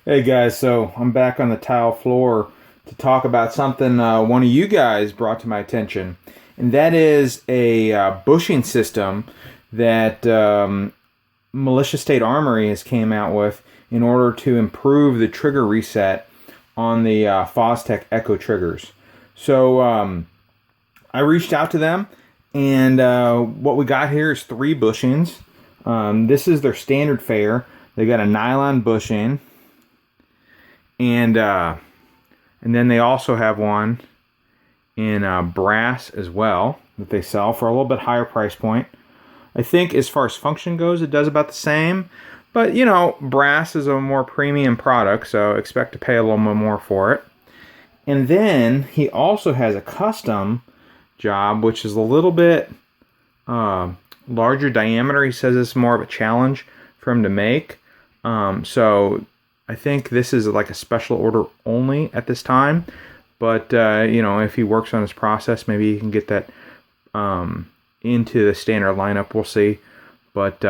Hey guys, so I'm back on the tile floor to talk about something one of you guys brought to my attention, and that is a bushing system that Militia State Armory has came out with in order to improve the trigger reset on the Fostech Echo triggers. So I reached out to them, and what we got here is 3 bushings. This is their standard fare. They got a nylon bushing. And then they also have one in brass as well that they sell for a little bit higher price point. I think as far as function goes, it does about the same. But, you know, brass is a more premium product, so expect to pay a little bit more for it. And then he also has a custom job, which is a little bit larger diameter. He says it's more of a challenge for him to make. So I think this is like a special order only at this time, but you know, if he works on his process, maybe he can get that into the standard lineup. We'll see. But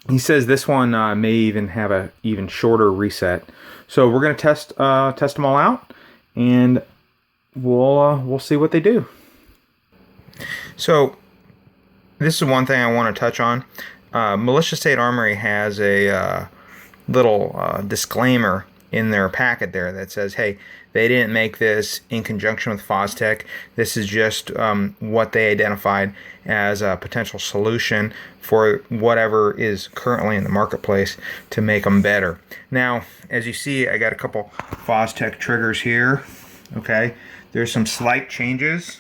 he says this one may even have a even shorter reset. So we're gonna test them all out, and we'll see what they do. So this is one thing I want to touch on. Militia State Armory has a little disclaimer in their packet there that says, hey, they didn't make this in conjunction with Fostech. This is just what they identified as a potential solution for whatever is currently in the marketplace to make them better. Now, as you see, I got a couple Fostech triggers here. Okay, there's some slight changes.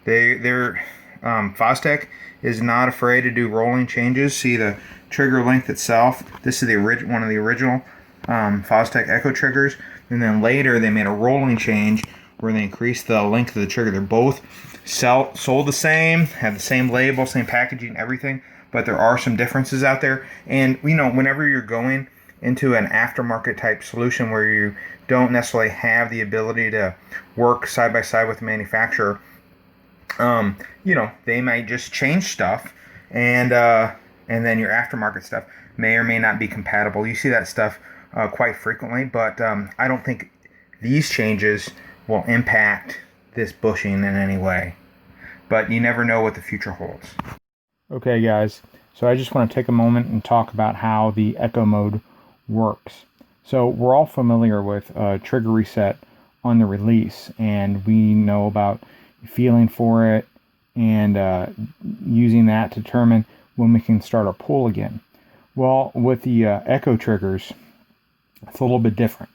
Fostech is not afraid to do rolling changes. See the trigger length itself. This is one of the original Fostech Echo triggers, and then later they made a rolling change where they increased the length of the trigger. They're both sold the same, have the same label, same packaging, everything, but there are some differences out there. And you know, whenever you're going into an aftermarket type solution where you don't necessarily have the ability to work side by side with the manufacturer, you know, they might just change stuff, and then your aftermarket stuff may or may not be compatible. You see that stuff quite frequently, but I don't think these changes will impact this bushing in any way. But you never know what the future holds. Okay, guys, so I just want to take a moment and talk about how the Echo mode works. So we're all familiar with trigger reset on the release, and we know about feeling for it and using that to determine when we can start our pull again. Well, with the Echo triggers, it's a little bit different.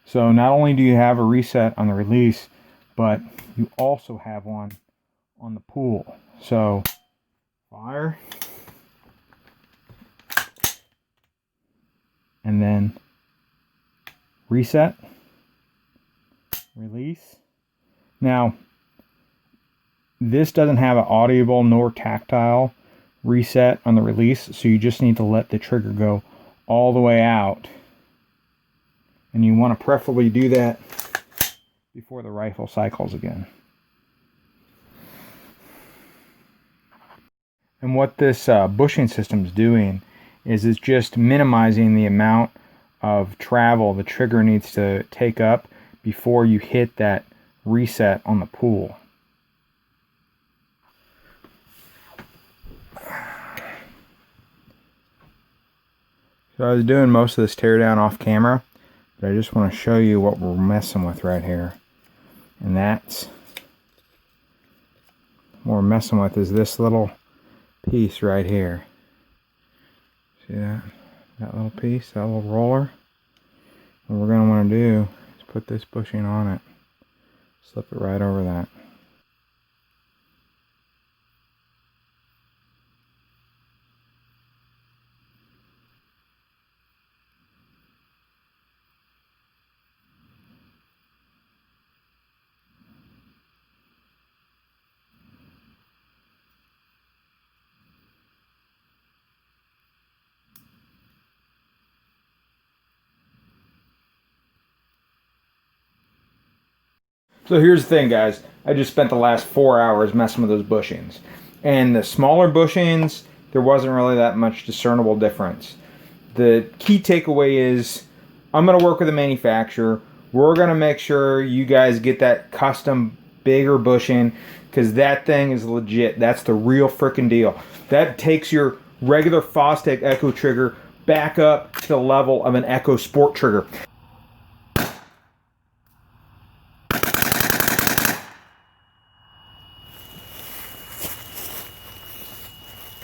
So not only do you have a reset on the release, but you also have one on the pull. So fire, and then reset, release. Now, this doesn't have an audible nor tactile reset on the release, so you just need to let the trigger go all the way out, and you want to preferably do that before the rifle cycles again. And what this bushing system is doing is it's just minimizing the amount of travel the trigger needs to take up before you hit that reset on the pull. So I was doing most of this teardown off camera, but I just want to show you what we're messing with right here. And that's what we're messing with is this little piece right here. See that? That little piece, that little roller? What we're going to want to do is put this bushing on it. Slip it right over that. So here's the thing, guys. I just spent the last 4 hours messing with those bushings. And the smaller bushings, there wasn't really that much discernible difference. The key takeaway is I'm going to work with the manufacturer. We're going to make sure you guys get that custom bigger bushing, because that thing is legit. That's the real freaking deal. That takes your regular Fostech Echo trigger back up to the level of an Echo Sport trigger.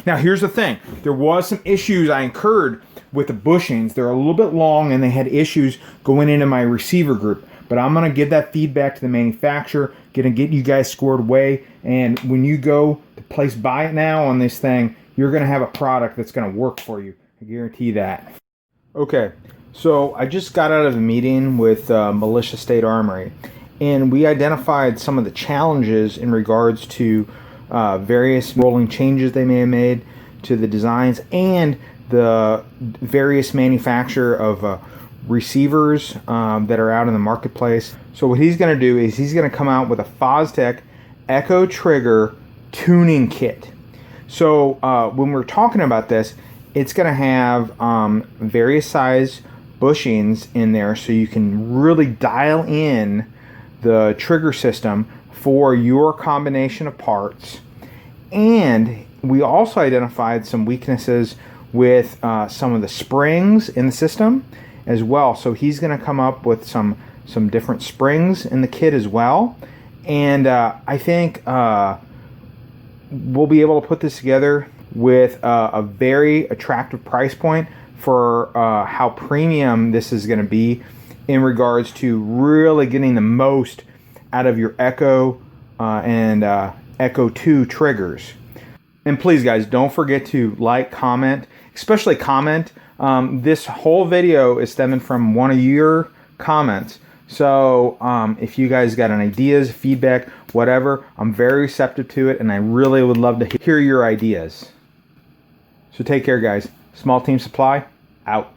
Now here's the thing. There was some issues I incurred with the bushings. They're a little bit long and they had issues going into my receiver group. But I'm going to give that feedback to the manufacturer, going to get you guys squared away. And when you go to place buy it now on this thing, you're going to have a product that's going to work for you. I guarantee that. Okay, so I just got out of a meeting with Militia State Armory, and we identified some of the challenges in regards to various rolling changes they may have made to the designs and the various manufacturer of receivers that are out in the marketplace. So what he's going to do is he's going to come out with a Fostech Echo trigger tuning kit. So when we're talking about this, it's going to have various size bushings in there, so you can really dial in the trigger system for your combination of parts. And we also identified some weaknesses with some of the springs in the system as well. So he's going to come up with some different springs in the kit as well. And I think we'll be able to put this together with a very attractive price point for how premium this is going to be in regards to really getting the most out of your Echo and Echo 2 triggers. And please guys, don't forget to like, comment, especially comment. This whole video is stemming from one of your comments. So if you guys got any ideas, feedback, whatever, I'm very receptive to it, and I really would love to hear your ideas. So take care guys. Small Team Supply, out.